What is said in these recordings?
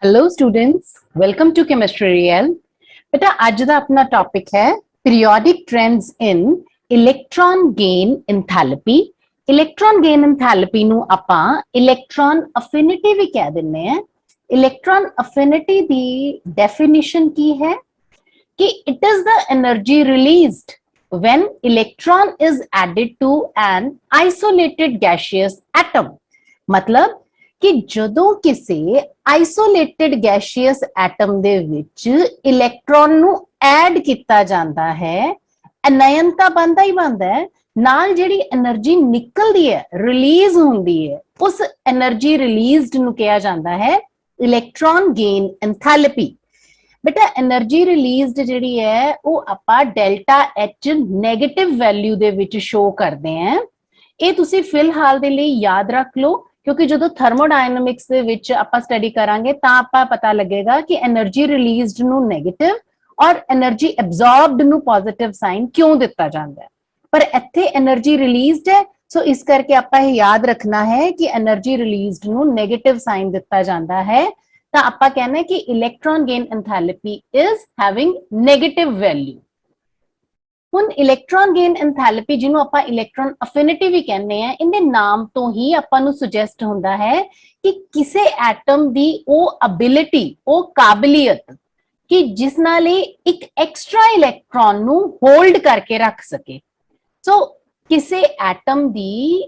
Hello students, welcome to chemistry real. बेटा आज का अपना टॉपिक है periodic trends in electron gain enthalpy. Electron gain enthalpy नु आपां इलेक्ट्रॉन अफिनिटी भी कह दिन्ने हैं। इलेक्ट्रॉन अफिनिटी दी डेफिनेशन की है कि it is the energy released when electron is added to an isolated gaseous atom. मतलब कि ਜਦੋਂ ਕਿਸੇ ਆਈਸੋਲੇਟਡ ਗੈਸੀਅਸ ਐਟਮ ਦੇ ਵਿੱਚ ਇਲੈਕਟ੍ਰੋਨ ਨੂੰ ਐਡ ਕੀਤਾ ਜਾਂਦਾ ਹੈ, ਅਨਯਨ ਤਾਂ ਬਣਦਾ ਹੀ ਬਣਦਾ ਹੈ, ਨਾਲ ਜਿਹੜੀ એનર્ਜੀ ਨਿਕਲਦੀ ਹੈ, ਰਿਲੀਜ਼ ਹੁੰਦੀ ਹੈ, ਉਸ એનર્ਜੀ ਰਿਲੀਜ਼ਡ ਨੂੰ ਕਿਹਾ ਜਾਂਦਾ ਹੈ ਇਲੈਕਟ੍ਰੋਨ ਗੇਨ ਐਂਥੈਲਪੀ। बेटा एनर्जी रिलीज्ड जिहड़ी है वो आपां delta H negative value they which show करते हैं। ये तुसी फिलहाल दे लई याद रख लो, क्योंकि जो थर्मोडायनामिक्स दे विच आपां स्टडी करांगे तां आपां पता लगेगा कि एनर्जी रिलीज्ड नू नेगेटिव और एनर्जी एब्जॉर्ब्ड नू पॉजिटिव साइन क्यों दिता जाता है। पर इत्थे एनर्जी रिलीज्ड है, सो इस करके आपां याद रखना है कि एनर्जी रिलीज्ड नू नेगेटिव साइन दिता जाता है। तो आपां कहना है कि electron gain enthalpy is having negative value. हुण इलेक्ट्रॉन गेन एंथैल्पी जिन्हों आपां इलेक्ट्रॉन अफिनिटी भी कहने हैं, इनके नाम तो ही आपां नूं सुजैस्ट हुंदा है कि किसी एटम दी ओ अबिलिटी, ओ काबिलियत कि जिस नाल एक एक्स्ट्रा इलेक्ट्रॉन नूं होल्ड करके रख सके। सो किसी एटम दी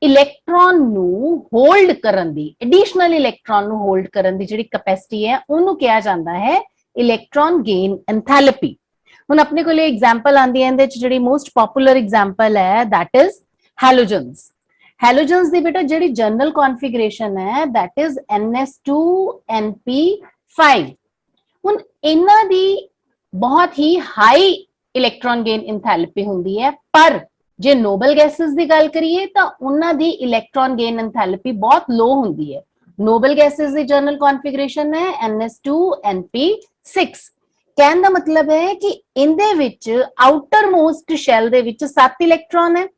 इलेक्ट्रॉन नू होल्ड करन दी, एडिशनल इलेक्ट्रॉन नू होल्ड करन दी जिहड़ी कैपेसिटी है उन्होंने कहा जाता है इलेक्ट्रॉन गेन एंथैल्पी। हुण अपने कोल एग्जांपल आंदी है, इहदे च जिहड़ी मोस्ट पॉपुलर एग्जांपल है दैट इज हैलोजन्स। हैलोजन्स दी बेटा जिहड़ी जनरल कॉन्फिगरेशन है दैट इज NS2NP5। हुण इन्हां दी बहुत ही हाई इलेक्ट्रॉन गेन एंथैल्पी हुंदी है, पर जे नोबल गैसेस की गल करिए तो उन्हां दी इलेक्ट्रॉन गेन एंथैल्पी बहुत लो हुंदी है। नोबल गैसेस की जनरल कॉन्फिगरेशन है NS2NP6। कहने का मतलब है कि इनदे विच आउटर मोस्ट शैल दे विच 7 इलेक्ट्रॉन है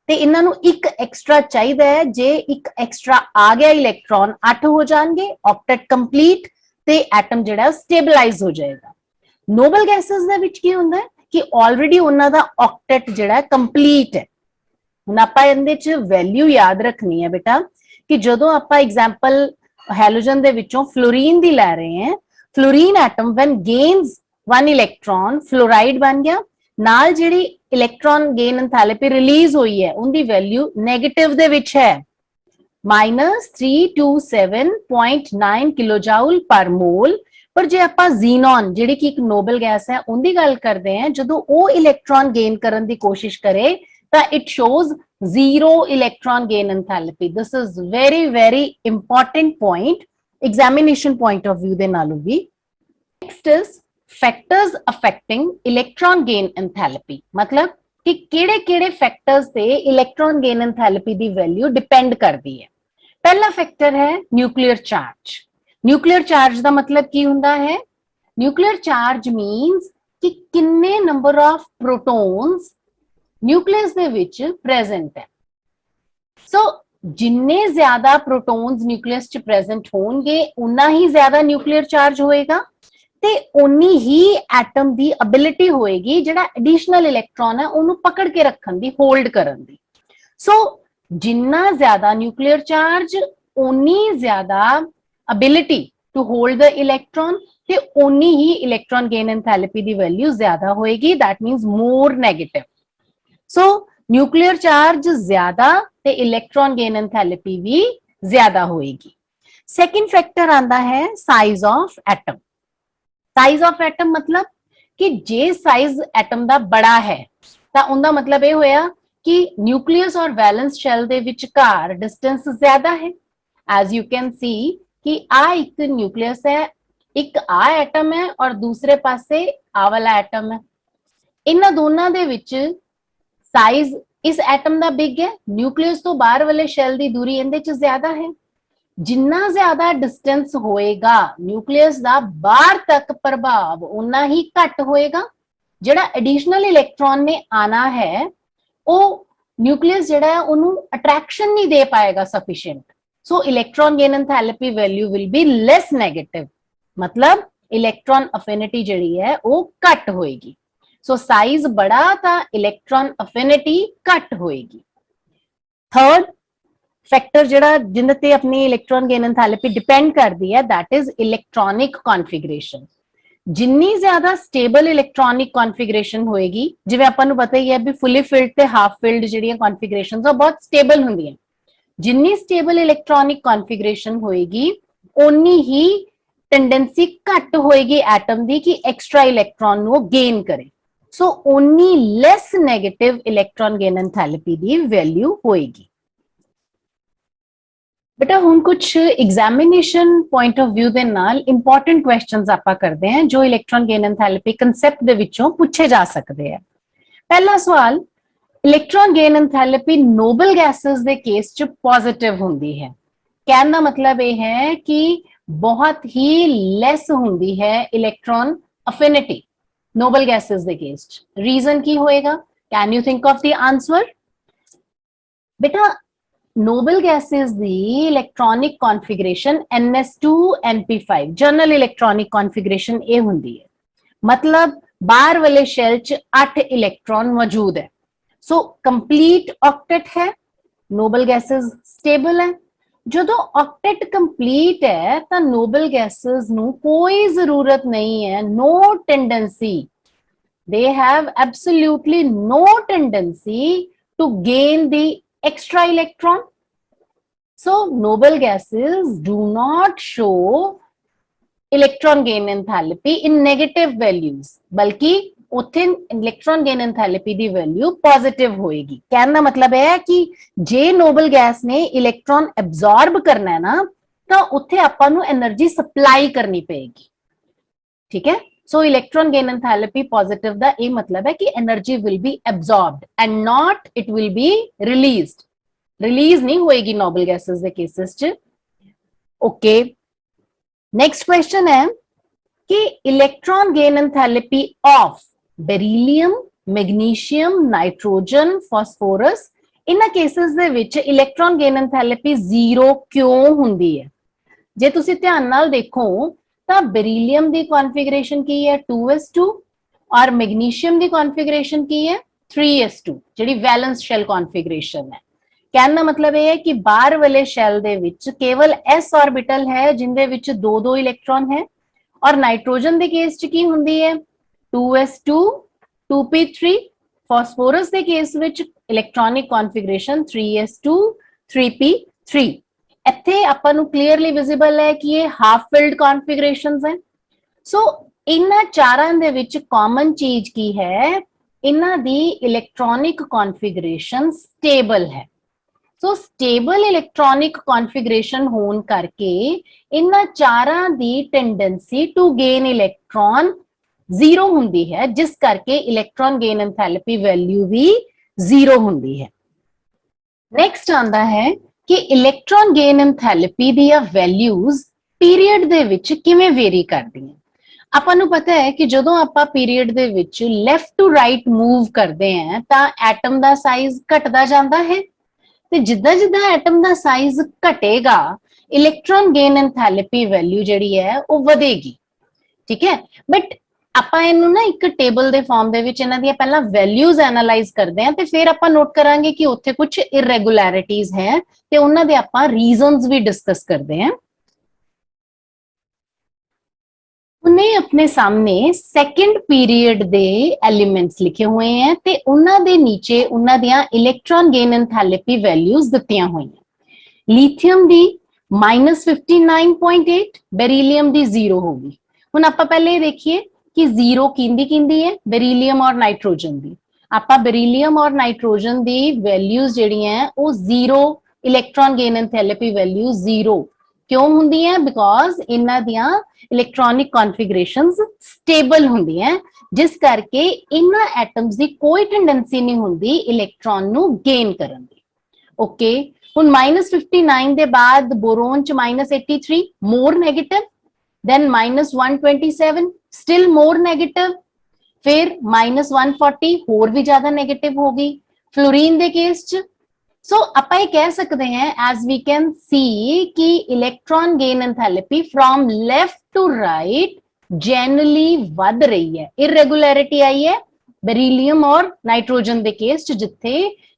ते इन्हां नूं एक एक्स्ट्रा चाहिए है। जे एक एक्स्ट्रा आ गया इलेक्ट्रॉन 8 हो जाएंगे, ऑक्टेट कंप्लीट, ते एटम जिहड़ा स्टेबलाइज हो जाएगा। नोबल गैसेस दे विच की हुंदा है कि ऑलरेडी उन्हां दा ऑक्टेट जिहड़ा कंप्लीट है। हुण आपां इहदे च वैल्यू याद रखनी है बेटा कि जदों आपां एग्जांपल हैलोजन दे विचों फ्लोरीन दी लै रहे हैं, fluorine atom when gains 1 electron fluoride बन गया, नाल जिहड़ी इलेक्ट्रॉन गेन एंथैल्पी रिलीज हुई है उनकी वैल्यू नेगेटिव दे विच है -327.9 किलोजाउल पर मोल। पर जे आपां जीनॉन जिहड़ी कि एक नोबल गैस है उनकी गल करते हैं, जदों वो इलेक्ट्रॉन गेन करने की कोशिश करे तो it shows 0 electron gain enthalpy. This is very very important point examination point of view दे नालों भी। Next is factors affecting electron gain enthalpy. मतलब कि किहड़े-किहड़े फैक्टर्स से इलेक्ट्रॉन गेन एंथैल्पी की वैल्यू डिपेंड करती है। पहला फैक्टर है न्यूक्लियर चार्ज। न्यूक्लियर चार्ज का मतलब की हुंदा है? न्यूक्लियर चार्ज मीन्स कि किन्ने number of protons nucleus they which present है। सो जिन्ने ज्यादा प्रोटॉन्स न्यूक्लियस च प्रेजेंट होंगे उन्ना ही ज्यादा न्यूक्लियर चार्ज होएगा ते उन्नी ही एटम दी एबिलिटी होएगी जिहड़ा एडिशनल इलेक्ट्रॉन है उन्होंने पकड़ के रखन दी, होल्ड करन दी। सो जिन्ना ज्यादा न्यूक्लियर चार्ज उन्नी ज्यादा ability to hold the electron ते उन्नी ही इलेक्ट्रॉन गेन एंथैल्पी दी वैल्यू ज्यादा होएगी, that means more negative. So nuclear charge ज्यादा ते इलेक्ट्रॉन गेन एंथैल्पी भी ज्यादा होएगी। सेकंड फैक्टर आंदा है size of atom. Size of atom मतलब कि जे साइज एटम दा बड़ा है तो उनका मतलब ये होया कि न्यूक्लियस और वैलेंस शेल दे विचकार डिस्टेंस ज्यादा है। एज यू कैन सी कि आ एक न्यूक्लियस है, एक आ एटम है और दूसरे पासे आ वाला एटम है। इन दोनों दे विच साइज इस एटम दा बिग है, न्यूक्लियस तो बाहर वाले शैल दी दूरी इहदे च ज्यादा है। जिन्ना ज्यादा डिस्टेंस होएगा न्यूक्लियस दा बाहर तक प्रभाव उन्ना ही घट होएगा। जिहड़ा एडिशनल इलेक्ट्रॉन ने आना है वो न्यूक्लियस जिहड़ा है उन्होंने अट्रैक्शन नहीं दे पाएगा sufficient. So electron gain enthalpy value will be less negative. मतलब इलेक्ट्रॉन अफिनिटी जिहड़ी है वो घट होएगी। सो साइज बड़ा तो इलेक्ट्रॉन अफिनिटी घट होएगी। थर्ड फैक्टर जिहड़ा जिन्हां ते अपनी इलेक्ट्रॉन गेन एंथैल्पी डिपेंड करती है दैट इज इलेक्ट्रॉनिक कॉन्फिगरेशन। जिन्नी ज्यादा स्टेबल इलेक्ट्रॉनिक कॉन्फिगरेशन होएगी, जिवें आपां नूं पता ही है भी फुली फिल्ड ते हाफ फिल्ड जिहड़ियां कॉन्फिगरेशंस आ बहुत स्टेबल हुंदियां। जिन्नी स्टेबल इलेक्ट्रॉनिक कॉन्फिगरेशन होएगी उन्नी ही टेंडेंसी घट होएगी एटम दी कि एक्स्ट्रा इलेक्ट्रॉन नूं गेन करे। सो उन्नी less negative electron gain enthalpy दी वैल्यू होएगी। बेटा हुण कुछ एग्जामिनेशन पॉइंट ऑफ व्यू दे नाल इंपॉर्टेंट क्वेश्चंस आपां करदे हैं जो इलेक्ट्रॉन गेन एंथैल्पी कंसेप्ट दे विचों पूछे जा सकते हैं। पहला सवाल, electron gain enthalpy noble gases दे केस च पॉजिटिव हुंदी है। कहने का मतलब यह है कि बहुत ही लेस हुंदी है इलेक्ट्रॉन अफिनिटी नोबल गैसेस दे केस च। रीजन की होएगा? Can you think of the answer? बेटा नोबल गैसेस दी electronic configuration ns2np5 general electronic configuration ये हुंदी है। मतलब बाहर वाले शेल च 8 इलेक्ट्रॉन मौजूद है। सो कंप्लीट ऑक्टेट है, नोबल गैसेस स्टेबल है। जो ऑक्टेट कंप्लीट है तो नोबल गैसेस नू कोई जरूरत नहीं है, no tendency, they have absolutely no tendency to gain the extra electron. So noble gases do not show electron gain enthalpy in negative values, बल्कि उत्थे इलेक्ट्रॉन गेन एंथैल्पी दी वैल्यू पॉजिटिव होएगी। कहने का मतलब है कि जे नोबल गैस ने इलेक्ट्रॉन एब्जॉर्ब करना है ना तो उत्थे आपां नूं एनर्जी सप्लाई करनी पेगी। ठीक है, so electron gain enthalpy positive दा ये मतलब है कि energy will be absorbed and not it will be released. Release नहीं होएगी नोबल गैसेस दे केसेस च। ओके, नेक्स्ट क्वेश्चन है कि electron gain enthalpy of beryllium, magnesium, nitrogen, phosphorus इन्हां केसेस दे विच इलेक्ट्रॉन गेन एंथैल्पी 0 क्यों हुंदी है? जे तुसीं ध्यान नाल देखो तो बेरिलियम की कॉन्फिगरेशन की है 2s2 और मैग्नीशियम की कॉन्फिगरेशन की है 3s2 जिहड़ी वैलेंस शेल कॉन्फिगरेशन है। कहने का मतलब यह है कि बाहर वाले शेल दे विच केवल s ऑर्बिटल है जिंदे विच 2-2 इलेक्ट्रॉन है और नाइट्रोजन के केस च की हुंदी है 2s2 2p3। फास्फोरस के case which electronic configuration 3s2 3p3। इत्थे आपां नूं क्लीयरली विजिबल है कि ये हाफ फिल्ड कॉन्फिगरेशंस हैं। सो इन्हां चारां दे विच कॉमन चीज की है, इन्हां दी इलेक्ट्रॉनिक कॉन्फिगरेशन स्टेबल है। सो स्टेबल इलेक्ट्रॉनिक कॉन्फिगरेशन होने करके इन्हां चारां दी टेंडेंसी टू गेन इलेक्ट्रॉन 0 हुंदी है, जिस करके इलेक्ट्रॉन गेन एंथैल्पी वैल्यू भी 0 हुंदी है। नेक्स्ट आंदा है कि इलेक्ट्रॉन गेन एंथैल्पी दी वैल्यूज पीरियड दे विच किवें वेरी करदी हैं। आपां नूं पता है कि जदों आपां पीरियड दे विच लेफ्ट टू राइट मूव करदे हैं तां एटम दा साइज घटदा जांदा है ते जिद्दां जिद्दां एटम दा साइज घटेगा इलेक्ट्रॉन गेन एंथैल्पी वैल्यू जिहड़ी है वो वधेगी। ठीक है, बट ਆਪਾਂ ਇਹਨੂੰ ਨਾ ਇੱਕ ਟੇਬਲ ਦੇ ਫਾਰਮ ਦੇ ਵਿੱਚ ਇਹਨਾਂ ਦੀਆਂ ਪਹਿਲਾਂ ਵੈਲਿਊਜ਼ ਐਨਾਲਾਈਜ਼ ਕਰਦੇ ਹਾਂ ਤੇ ਫਿਰ ਆਪਾਂ ਨੋਟ ਕਰਾਂਗੇ ਕਿ ਉੱਥੇ ਕੁਝ ਇਰੈਗੂਲੈਰਿਟੀਜ਼ ਹੈ ਤੇ ਉਹਨਾਂ ਦੇ ਆਪਾਂ ਰੀਜ਼ਨਸ ਵੀ ਡਿਸਕਸ ਕਰਦੇ ਹਾਂ। उन्हें अपने सामने सेकंड पीरियड दे एलिमेंट्स लिखे हुए हैं ते उन्हां दे नीचे उन्हां दियां इलेक्ट्रॉन गेन एंथैल्पी वैल्यूज दित्तियां हुई हैं। लिथियम दी -59.8, बेरिलियम दी 0 होगी। हुण आपां पहले देखिए कि 0 किंदी है बेरिलियम और नाइट्रोजन दी। आपां बेरिलियम और नाइट्रोजन दी वैल्यूज जिहड़ियां हैं वो 0 इलेक्ट्रॉन गेन एंथैल्पी वैल्यू 0 क्यों हुंदी है? बिकॉज इन्हां दियां इलेक्ट्रॉनिक कॉन्फिगरेशंस स्टेबल हुंदी हैं, जिस करके इन्हां एटम्स दी कोई टेंडेंसी नहीं हुंदी इलेक्ट्रॉन नू गेन करन दी। ओके, हुण -59 दे बाद बोरोन च -83 more negative, then -127 still more negative, फिर -140 होर भी ज्यादा नेगेटिव होगी। फ्लोरीन दे केस च सो ਆਪਾਂ ਇਹ ਕਹਿ ਸਕਦੇ हैं as we can see कि electron gain enthalpy from left to right generally वध रही है। इरेगुलरिटी आई है बेरिलियम और नाइट्रोजन के केस च जिथे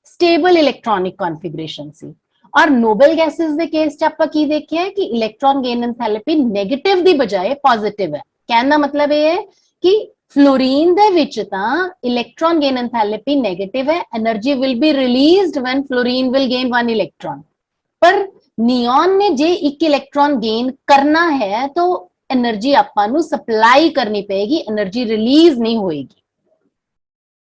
स्टेबल इलेक्ट्रॉनिक कॉन्फिगरेशन सी, और नोबल गैसेस के केस च आपां की देखिया कि इलेक्ट्रॉन गेन एंथैल्पी नेगेटिव दी बजाय पॉजिटिव है। कहने का मतलब ये है कि फ्लोरीन दे विच तां इलेक्ट्रॉन गेन एंथैल्पी नेगेटिव है, energy will be released when fluorine will gain 1 electron. पर नियॉन ने जे एक इलेक्ट्रॉन गेन करना है तो एनर्जी आपां नू सप्लाई करनी पेगी, एनर्जी रिलीज नहीं होएगी।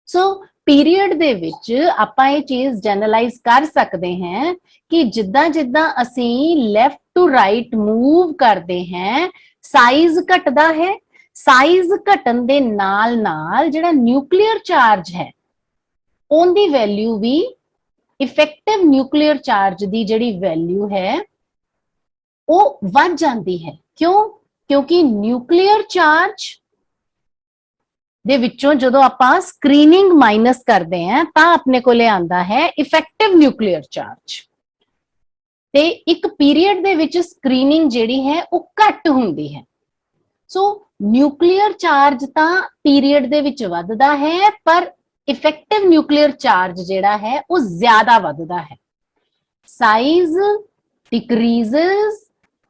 सो पीरियड दे विच आपां ये चीज जनरलाइज कर सकते हैं कि जिद्दां जिद्दां असीं लेफ्ट टू राइट मूव करते हैं साइज घटदा है। साइज घटन दे नाल नाल जिहड़ा न्यूक्लियर चार्ज है उनदी वैल्यू भी इफेक्टिव न्यूक्लियर चार्ज दी जिहड़ी वैल्यू है वो वध जाती है। क्यों? क्योंकि न्यूक्लियर चार्ज दे विचों जदों आपां स्क्रीनिंग माइनस करते हैं तां अपने कोले आंदा है इफेक्टिव न्यूक्लियर चार्ज, ते एक पीरियड दे विच स्क्रीनिंग जिहड़ी है वो घट हुंदी है। सो न्यूक्लियर चार्ज तां पीरियड दे विच वधदा है पर इफेक्टिव न्यूक्लियर चार्ज जिहड़ा है वो ज्यादा वधदा है। Size decreases,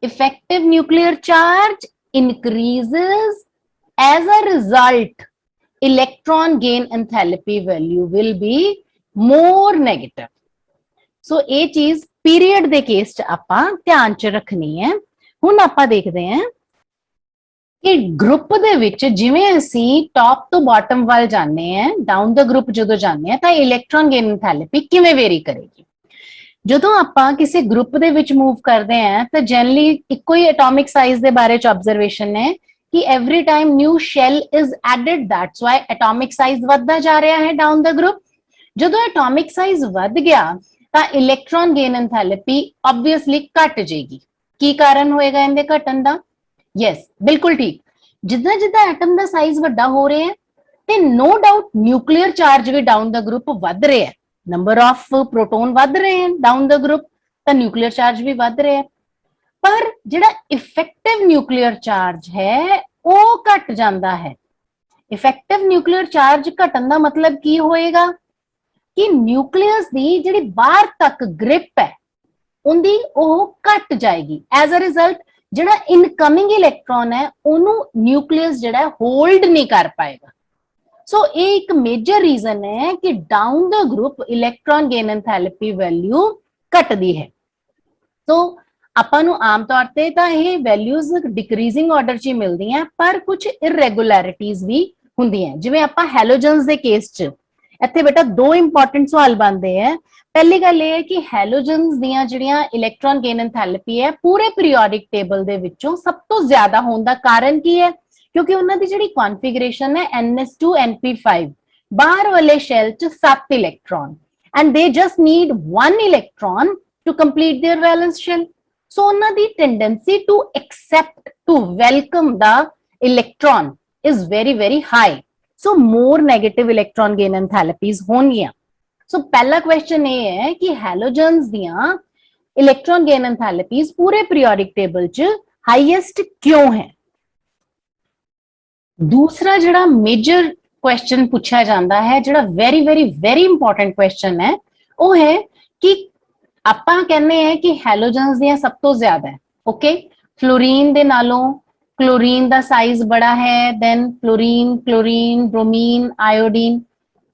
effective nuclear charge increases, as a result electron gain enthalpy value will be more negative। सो ये चीज पीरियड दे केस च आपां ध्यान च रखनी है। हुण आपां देखदे हैं कि ग्रुप दे विच जिवें असीं टॉप तो बॉटम वाल जाने हैं, डाउन द ग्रुप जदों जाने हैं तां इलेक्ट्रॉन गेन एंथैल्पी किवें वेरी करेगी। जदों आपां किसी ग्रुप दे विच मूव करदे हैं तां जनरली इक्को ही एटॉमिक साइज दे बारे च ऑब्जर्वेशन है कि every time new shell is added, that's why atomic size वधदा जा रहा है डाउन द ग्रुप। जदों एटॉमिक साइज वध गया तां इलेक्ट्रॉन गेन एंथैल्पी ऑब्वियसली घट जाएगी। की कारण होएगा इनदे घटन दा? यस, बिल्कुल ठीक। जिद्दां जिद्दां एटम दा साइज वड्डा हो रहा है ते नो डाउट न्यूक्लियर चार्ज भी डाउन द ग्रुप वध रहा है, नंबर ऑफ प्रोटॉन वध रहे हैं डाउन द ग्रुप, तो न्यूक्लियर चार्ज भी वध रहा है। पर जिहड़ा इफेक्टिव न्यूक्लियर चार्ज है वो घट जाता है। इफेक्टिव न्यूक्लियर चार्ज घटन का मतलब की होएगा कि न्यूक्लियस दी जिहड़ी बाहर तक ग्रिप है उनदी ओह घट जाएगी। एज अ रिजल्ट जिहड़ा इनकमिंग इलेक्ट्रॉन है उन्होंने न्यूक्लियस जिहड़ा होल्ड नहीं कर पाएगा। सो ये एक मेजर रीजन है कि down the group electron gain enthalpy value घटदी है। तो ਆਪਾਂ ਨੂੰ ਆਮ ਤੌਰ ਤੇ ਤਾਂ ਇਹ ਵੈਲਿਊਜ਼ ਡਿਕਰੀਜ਼ਿੰਗ ਆਰਡਰ 'ਚ ਹੀ ਮਿਲਦੀਆਂ, ਪਰ ਕੁਝ ਇਰੈਗੂਲੈਰਿਟੀਜ਼ ਵੀ ਹੁੰਦੀਆਂ। ਜਿਵੇਂ ਆਪਾਂ ਹੈਲੋਜਨਸ ਦੇ ਕੇਸ 'ਚ ਇੱਥੇ ਬੇਟਾ ਦੋ ਇੰਪੋਰਟੈਂਟ ਸਵਾਲ ਬਣਦੇ ਆ। ਪਹਿਲੀ ਗੱਲ ਇਹ ਹੈ ਕਿ ਹੈਲੋਜਨਸ ਦੀਆਂ ਜਿਹੜੀਆਂ ਇਲੈਕਟ੍ਰੋਨ ਗੇਨ ਐਂਥੈਲਪੀ ਹੈ ਪੂਰੇ ਪੀਰੀਓਡਿਕ ਟੇਬਲ ਦੇ ਵਿੱਚੋਂ ਸਭ ਤੋਂ ਜ਼ਿਆਦਾ ਹੋਣ ਦਾ ਕਾਰਨ ਕੀ ਹੈ? ਕਿਉਂਕਿ ਉਹਨਾਂ ਦੀ ਜਿਹੜੀ ਕਨਫੀਗਰੇਸ਼ਨ ਹੈ NS2 NP5, ਬਾਹਰ ਵਾਲੇ ਸ਼ੈਲ 'ਚ 7 electron, and they just need 1 electron to complete their valence shell. So ਉਹਨਾਂ ਦੀ tendency to accept, to welcome the electron is very very high, so more negative electron gain enthalpies ਹੋਣਗੀਆਂ। so ਪਹਿਲਾ question ਇਹ ਹੈ ਕਿ ਹੈਲੋਜਨਸ ਦੀਆਂ electron gain enthalpies ਪੂਰੇ periodic table 'ਚ highest ਕਿਉਂ ਹੈ? दूसरा ਜਿਹੜਾ major question ਪੁੱਛਿਆ ਜਾਂਦਾ ਹੈ, ਜਿਹੜਾ very very very important question ਹੈ, ਉਹ ਹੈ ਕਿ ਆਪਾਂ ਕਹਿੰਦੇ हैं कि ਹੈਲੋਜਨਸ ਦੀਆਂ ਸਭ ਤੋਂ ਜ਼ਿਆਦਾ ਹੈ। ओके, फ्लोरीन ਦੇ ਨਾਲੋਂ क्लोरीन ਦਾ ਸਾਈਜ਼ ਬੜਾ ਹੈ, then fluorine, chlorine, bromine, iodine,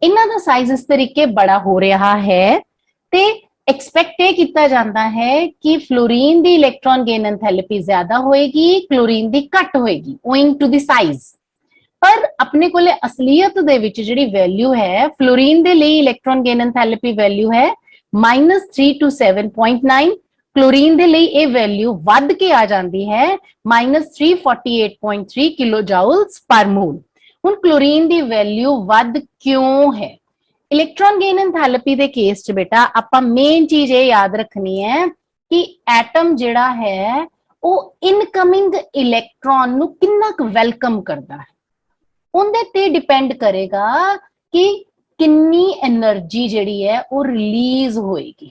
ਇਹਨਾਂ ਦਾ ਸਾਈਜ਼ ਇਸ ਤਰੀਕੇ ਬੜਾ ਹੋ ਰਿਹਾ ਹੈ ਤੇ एक्सपेक्ट ਇਹ ਕੀਤਾ ਜਾਂਦਾ ਹੈ ਕਿ फ्लोरीन ਦੀ ਇਲੈਕਟ੍ਰੋਨ ਗੇਨ ਐਂਥੈਲਪੀ ਜ਼ਿਆਦਾ ਹੋਏਗੀ, क्लोरीन ਦੀ ਘੱਟ ਹੋਏਗੀ owing to the size। पर अपने को असलियत दे विच जिहड़ी वैल्यू है फ्लोरीन दे लिए इलेक्ट्रॉन गेन एंथैल्पी वैल्यू है -3 to 7.9, क्लोरीन दे लिए ये वैल्यू वध के आ जाती है -348.3 किलो जाउल्स पर मोल। हुण क्लोरीन दी वैल्यू वध क्यों है? इलेक्ट्रॉन गेन एंथैल्पी दे केस च बेटा आपां मेन चीज ये याद रखनी है कि एटम जिहड़ा है वो इनकमिंग इलेक्ट्रॉन नूं किन्ना क वेलकम करदा है, उनदे ते डिपेंड करेगा कि किन्नी एनर्जी जिहड़ी है वो रिलीज होएगी।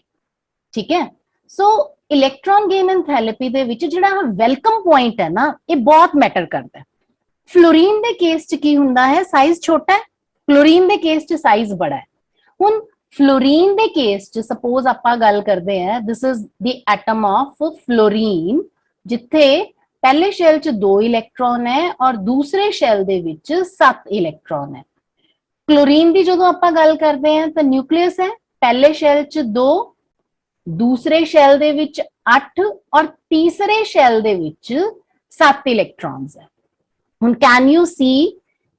ठीक है। सो इलेक्ट्रॉन गेन एंथैल्पी दे विच जिहड़ा वेलकम पॉइंट है ना, ये बहुत मैटर करता है। फ्लोरीन दे केस च की हुंदा है, साइज छोटा है, क्लोरीन दे केस च साइज बड़ा है। हुण फ्लोरीन दे केस च सपोज आपां गल करदे हैं, this is the atom of fluorine, जिथे पहले शेल च 2 इलेक्ट्रॉन है और दूसरे शेल दे विच 7 इलेक्ट्रॉन है। क्लोरीन की जो आप गल करते हैं तो न्यूक्लियस है, पहले शेल च 2, दूसरे शेल दे विच 8 और तीसरे शेल दे विच 7 इलेक्ट्रॉन्स है। हुण कैन यू सी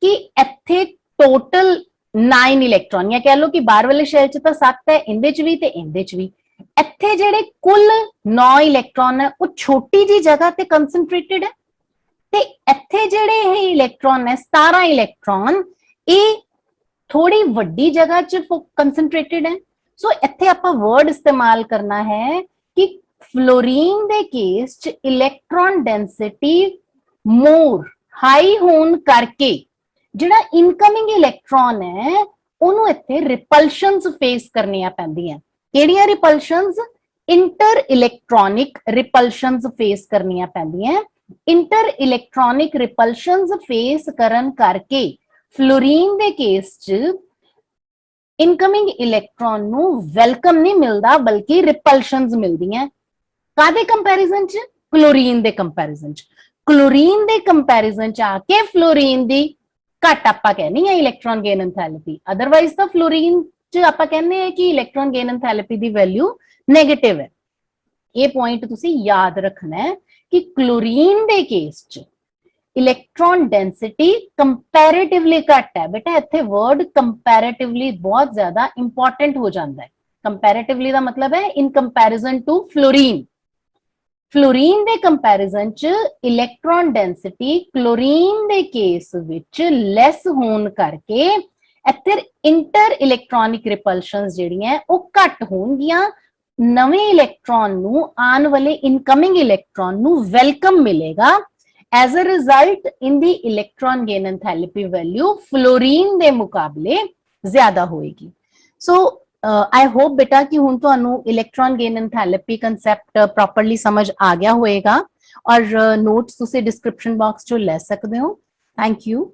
कि इत्थे टोटल 9 इलेक्ट्रॉन, या कह लो कि बाहर वाले शेल च तो 7 है, इंदे च भी ते इंदे च भी। इत्थे जेड़े कुल 9 इलेक्ट्रॉन है वो छोटी जी जगह ते कंसनट्रेटेड है, ते इत्थे जेड़े ये इलेक्ट्रॉन है 17 इलेक्ट्रॉन, ये थोड़ी वड्डी जगह च कंसनट्रेटेड है। सो इत्थे आपां वर्ड इस्तेमाल करना है कि फ्लोरीन दे केस च इलेक्ट्रॉन डेंसिटी मोर हाई होने करके जिहड़ा इनकमिंग इलेक्ट्रॉन है ਉਹਨੂੰ ਇੱਥੇ ਰਿਪਲਸ਼ਨਸ ਫੇਸ ਕਰਨੀਆਂ ਪੈਂਦੀਆਂ। ਕਿਹੜੀਆਂ ਰਿਪਲਸ਼ਨਸ? ਇੰਟਰ ਇਲੈਕਟ੍ਰੋਨਿਕ ਰਿਪਲਸ਼ਨਸ ਫੇਸ ਕਰਨੀਆਂ ਪੈਂਦੀਆਂ। ਇੰਟਰ ਇਲੈਕਟ੍ਰੋਨਿਕ ਰਿਪਲਸ਼ਨਸ ਫੇਸ ਕਰਨ ਕਰਕੇ ਫਲੋਰੀਨ ਦੇ ਕੇਸ 'ਚ ਇਨਕਮਿੰਗ ਇਲੈਕਟ੍ਰॉन ਨੂੰ ਵੈਲਕਮ ਨਹੀਂ ਮਿਲਦਾ, ਬਲਕਿ ਰਿਪਲਸ਼ਨਸ ਮਿਲਦੀਆਂ। ਕਾਦੇ ਕੰਪੈਰੀਜ਼ਨ 'ਚ? क्लोरीन दे कंपैरिजन च। क्लोरीन दे कंपैरिजन च आके फ्लोरीन दी घट आपां कहनी है इलेक्ट्रॉन गेन एंथैल्पी, अदरवाइज तो फ्लोरीन च आपां कहने हैं कि इलेक्ट्रॉन गेन एंथैल्पी दी वैल्यू नेगेटिव है। ये पॉइंट तुसी याद रखना है कि क्लोरीन दे केस च इलेक्ट्रॉन डेंसिटी कंपैरेटिवली घट है। बेटा इत्थे वर्ड कंपैरेटिवली बहुत ज्यादा इंपॉर्टेंट हो जाता है। कंपैरेटिवली दा मतलब है in comparison to fluorine. Fluorine दे कंपैरिजन च इलेक्ट्रॉन डेंसिटी क्लोरीन दे केस विच लैस होने करके इत्थे इंटर इलेक्ट्रॉनिक रिपल्शनस जिहड़ियां ओह घट होणगियां। नवे इलेक्ट्रॉन नू आने वाले इनकमिंग इलेक्ट्रॉन नू वेलकम मिलेगा। As a result in the electron gain enthalpy value fluorine दे मुकाबले ज्यादा होएगी। सो आई होप बेटा कि हुण तुहानू electron gain enthalpy concept properly समझ आ गया होएगा और नोट्स तुसी डिस्क्रिप्शन बॉक्स चो ले सकदे हो। Thank you.